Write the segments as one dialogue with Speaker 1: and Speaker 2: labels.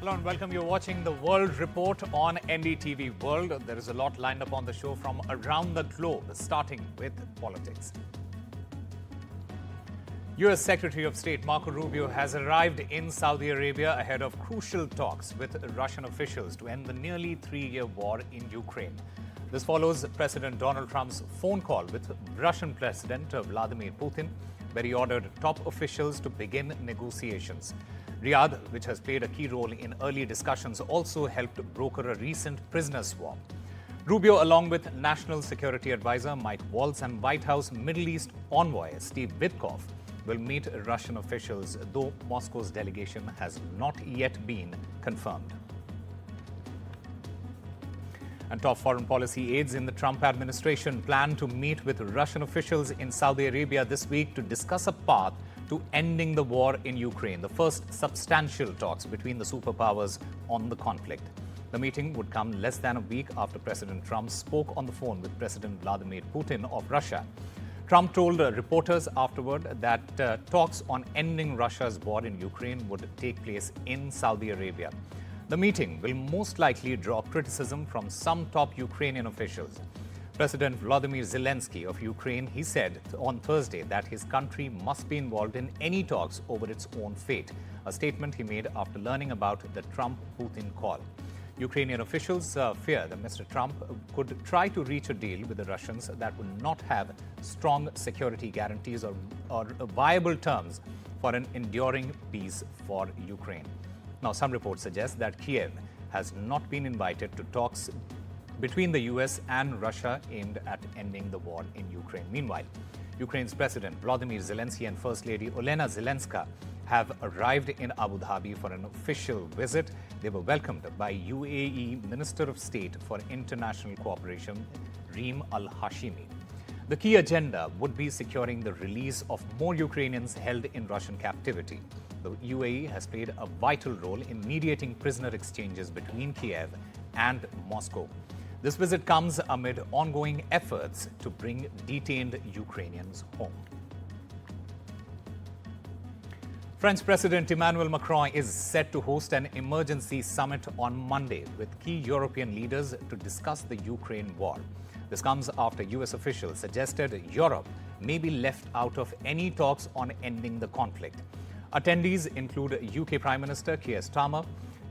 Speaker 1: Hello and welcome. You're watching the World Report on NDTV World. There is a lot lined up on the show from around the globe, starting with politics. U.S. Secretary of State Marco Rubio has arrived in Saudi Arabia ahead of crucial talks with Russian officials to end the nearly three-year war in Ukraine. This follows President Donald Trump's phone call with Russian President Vladimir Putin, where he ordered top officials to begin negotiations. Riyadh, which has played a key role in early discussions, also helped broker a recent prisoner swap. Rubio, along with National Security Advisor Mike Waltz and White House Middle East envoy Steve Witkoff, will meet Russian officials, though Moscow's delegation has not yet been confirmed. And top foreign policy aides in the Trump administration plan to meet with Russian officials in Saudi Arabia this week to discuss a path to ending the war in Ukraine, the first substantial talks between the superpowers on the conflict. The meeting would come less than a week after President Trump spoke on the phone with President Vladimir Putin of Russia. Trump told reporters afterward that talks on ending Russia's war in Ukraine would take place in Saudi Arabia. The meeting will most likely draw criticism from some top Ukrainian officials. President Volodymyr Zelensky of Ukraine, he said on Thursday that his country must be involved in any talks over its own fate, a statement he made after learning about the Trump-Putin call. Ukrainian officials fear that Mr. Trump could try to reach a deal with the Russians that would not have strong security guarantees or viable terms for an enduring peace for Ukraine. Now, some reports suggest that Kiev has not been invited to talks between the US and Russia aimed at ending the war in Ukraine. Meanwhile, Ukraine's President Volodymyr Zelensky and First Lady Olena Zelenska have arrived in Abu Dhabi for an official visit. They were welcomed by UAE Minister of State for International Cooperation, Reem Al-Hashimi. The key agenda would be securing the release of more Ukrainians held in Russian captivity. The UAE has played a vital role in mediating prisoner exchanges between Kiev and Moscow. This visit comes amid ongoing efforts to bring detained Ukrainians home. French President Emmanuel Macron is set to host an emergency summit on Monday with key European leaders to discuss the Ukraine war. This comes after US officials suggested Europe may be left out of any talks on ending the conflict. Attendees include UK Prime Minister Keir Starmer,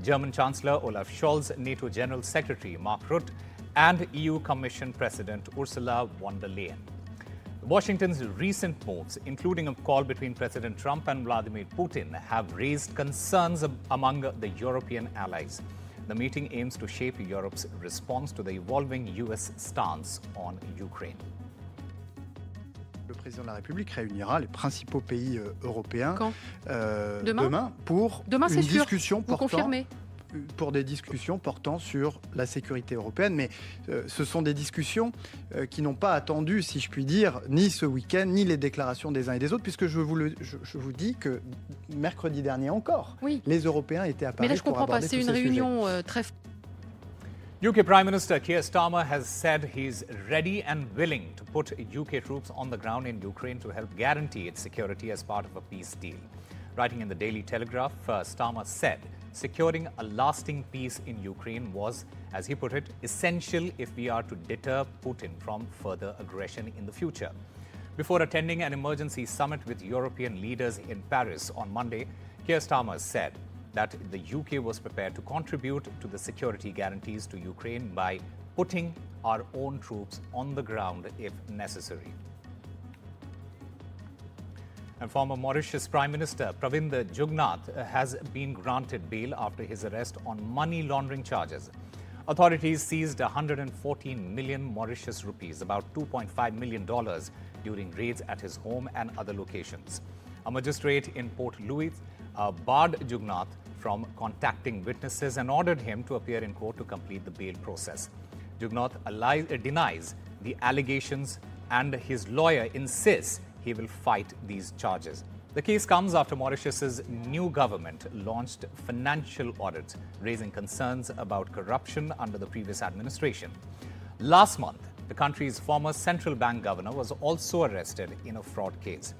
Speaker 1: German Chancellor Olaf Scholz, NATO General Secretary Mark Rutte, and EU Commission President Ursula von der Leyen. Washington's recent moves, including a call between President Trump and Vladimir Putin, have raised concerns among the European allies. The meeting aims to shape Europe's response to the evolving US stance on Ukraine.
Speaker 2: Le président de la République réunira les principaux pays européens
Speaker 3: demain
Speaker 2: pour
Speaker 3: une
Speaker 2: discussion
Speaker 3: Vous confirmez
Speaker 2: pour des discussions portant sur la sécurité européenne. Mais ce sont des discussions qui n'ont pas attendu, si je puis dire, ni ce week-end, ni les déclarations des uns et des autres, puisque je vous dis que mercredi dernier encore, les Européens étaient à Paris.
Speaker 3: Mais là, je comprends pas. C'est une réunion très...
Speaker 1: UK Prime Minister Keir Starmer has said he's ready and willing to put UK troops on the ground in Ukraine to help guarantee its security as part of a peace deal. Writing in the Daily Telegraph, Starmer said securing a lasting peace in Ukraine was, as he put it, essential if we are to deter Putin from further aggression in the future. Before attending an emergency summit with European leaders in Paris on Monday, Keir Starmer said that the UK was prepared to contribute to the security guarantees to Ukraine by putting our own troops on the ground if necessary. And former Mauritius Prime Minister Pravind Jugnauth has been granted bail after his arrest on money laundering charges. Authorities seized 114 million Mauritius rupees, about $2.5 million, during raids at his home and other locations. A magistrate in Port Louis barred Jugnauth from contacting witnesses and ordered him to appear in court to complete the bail process. Jugnauth denies the allegations, and his lawyer insists he will fight these charges. The case comes after Mauritius's new government launched financial audits, raising concerns about corruption under the previous administration. Last month, the country's former central bank governor was also arrested in a fraud case.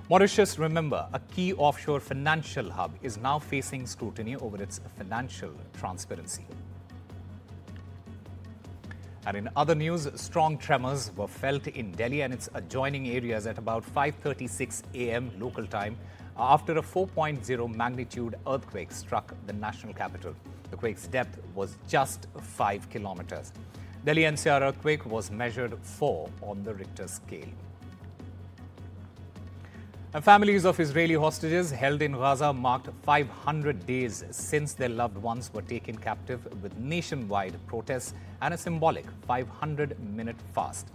Speaker 1: Mauritius, remember, a key offshore financial hub, is now facing scrutiny over its financial transparency. And in other news, strong tremors were felt in Delhi and its adjoining areas at about 5:36 a.m. local time after a 4.0 magnitude earthquake struck the national capital. The quake's depth was just 5 kilometers. Delhi NCR earthquake was measured 4 on the Richter scale. And families of Israeli hostages held in Gaza marked 500 days since their loved ones were taken captive, with nationwide protests and a symbolic 500-minute fast.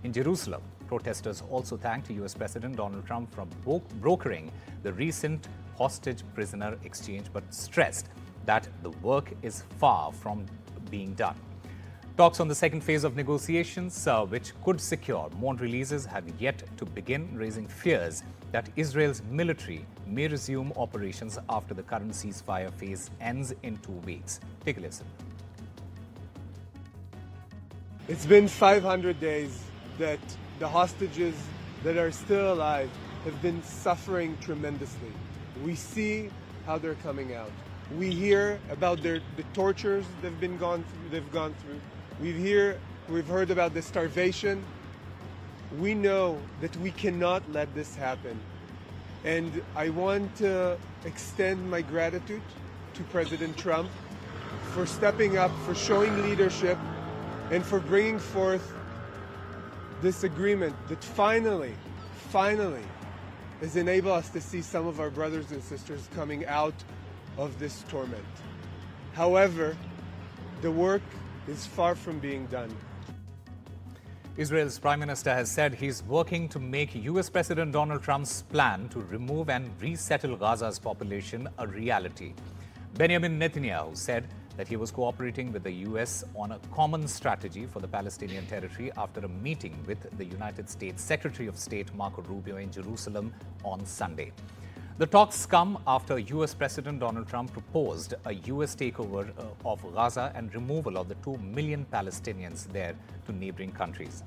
Speaker 1: In Jerusalem, protesters also thanked U.S. President Donald Trump for brokering the recent hostage prisoner exchange, but stressed that the work is far from being done. Talks on the second phase of negotiations, which could secure more releases, have yet to begin, raising fears that Israel's military may resume operations after the current ceasefire phase ends in 2 weeks. Take a listen.
Speaker 4: It's been 500 days that the hostages that are still alive have been suffering tremendously. We see how they're coming out. We hear about the tortures they've gone through. We've heard about the starvation. We know that we cannot let this happen. And I want to extend my gratitude to President Trump for stepping up, for showing leadership, and for bringing forth this agreement that finally has enabled us to see some of our brothers and sisters coming out of this torment. However, the work is far from being done.
Speaker 1: Israel's Prime Minister has said he's working to make U.S. President Donald Trump's plan to remove and resettle Gaza's population a reality. Benjamin Netanyahu said that he was cooperating with the U.S. on a common strategy for the Palestinian territory after a meeting with the United States Secretary of State Marco Rubio in Jerusalem on Sunday. The talks come after U.S. President Donald Trump proposed a U.S. takeover of Gaza and removal of the 2 million Palestinians there to neighboring countries.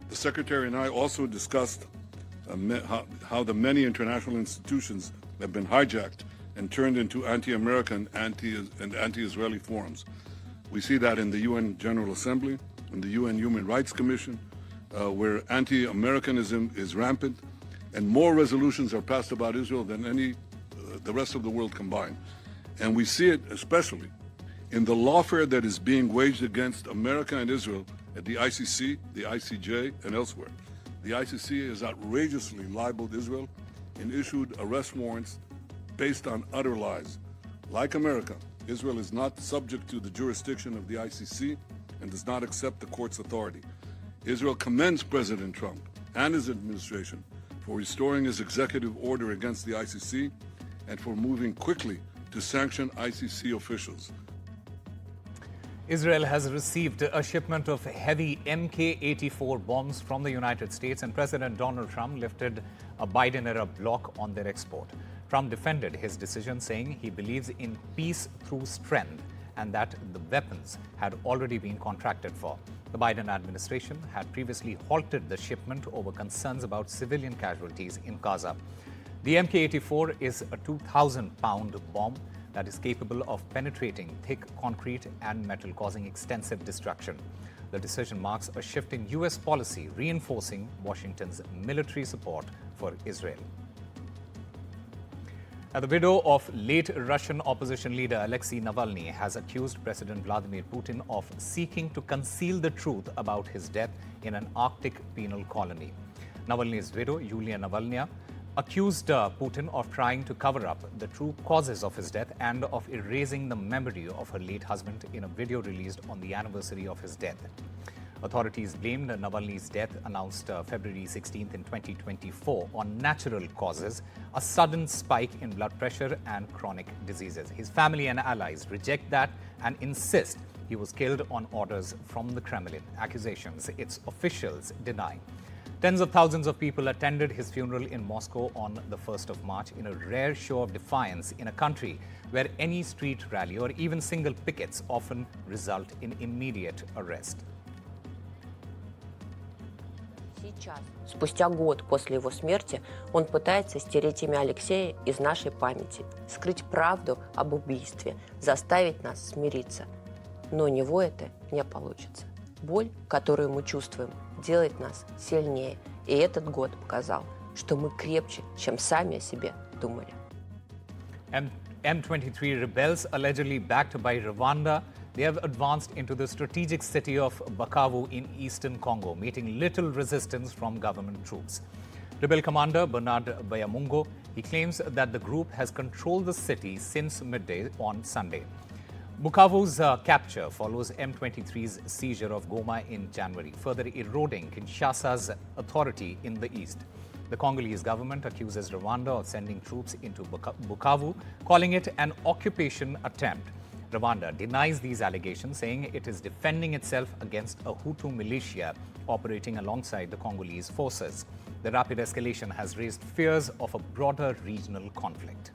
Speaker 5: The Secretary and I also discussed how the many international institutions have been hijacked and turned into anti-American and anti-Israeli forums. We see that in the UN General Assembly, in the UN Human Rights Commission, where anti-Americanism is rampant, and more resolutions are passed about Israel than the rest of the world combined. And we see it especially in the lawfare that is being waged against America and Israel at the ICC, the ICJ, and elsewhere. The ICC has outrageously libeled Israel and issued arrest warrants based on utter lies. Like America, Israel is not subject to the jurisdiction of the ICC and does not accept the court's authority. Israel commends President Trump and his administration for restoring his executive order against the ICC and for moving quickly to sanction ICC officials.
Speaker 1: Israel has received a shipment of heavy Mk-84 bombs from the United States, and President Donald Trump lifted a Biden-era block on their export. Trump defended his decision, saying he believes in peace through strength and that the weapons had already been contracted for. The Biden administration had previously halted the shipment over concerns about civilian casualties in Gaza. The Mk-84 is a 2,000-pound bomb that is capable of penetrating thick concrete and metal, causing extensive destruction. The decision marks a shift in U.S. policy, reinforcing Washington's military support for Israel. Now, the widow of late Russian opposition leader Alexei Navalny has accused President Vladimir Putin of seeking to conceal the truth about his death in an Arctic penal colony. Navalny's widow, Yulia Navalnaya, accused Putin of trying to cover up the true causes of his death and of erasing the memory of her late husband in a video released on the anniversary of his death. Authorities blamed Navalny's death, announced February 16th in 2024, on natural causes, a sudden spike in blood pressure and chronic diseases. His family and allies reject that and insist he was killed on orders from the Kremlin, accusations its officials deny. Tens of thousands of people attended his funeral in Moscow on the 1st of March in a rare show of defiance in a country where any street rally or even single pickets often result in immediate arrest.
Speaker 6: Спустя год после его смерти он пытается стереть имя Алексея из нашей памяти, скрыть правду об убийстве, заставить нас смириться. Но у него это не получится. Боль, которую мы чувствуем, делает нас сильнее. И этот год показал, что мы крепче, чем сами о себе думали.
Speaker 1: M23 rebels, allegedly backed by Rwanda, they have advanced into the strategic city of Bukavu in eastern Congo, meeting little resistance from government troops. Rebel commander Bernard Bayamungo, he claims that the group has controlled the city since midday on Sunday. Bukavu's capture follows M23's seizure of Goma in January, further eroding Kinshasa's authority in the east. The Congolese government accuses Rwanda of sending troops into Bukavu, calling it an occupation attempt. Rwanda denies these allegations, saying it is defending itself against a Hutu militia operating alongside the Congolese forces. The rapid escalation has raised fears of a broader regional conflict.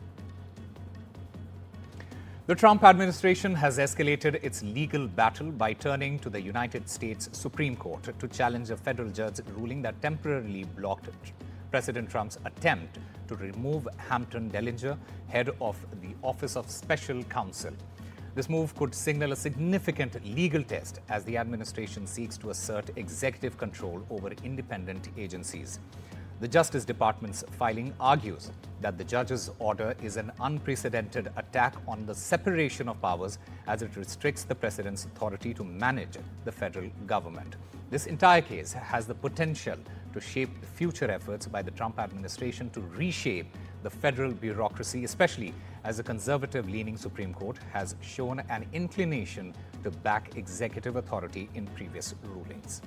Speaker 1: The Trump administration has escalated its legal battle by turning to the United States Supreme Court to challenge a federal judge's ruling that temporarily blocked President Trump's attempt to remove Hampton Dellinger, head of the Office of Special Counsel. This move could signal a significant legal test as the administration seeks to assert executive control over independent agencies. The Justice Department's filing argues that the judge's order is an unprecedented attack on the separation of powers as it restricts the president's authority to manage the federal government. This entire case has the potential to shape future efforts by the Trump administration to reshape the federal bureaucracy, especially as the conservative-leaning Supreme Court has shown an inclination to back executive authority in previous rulings.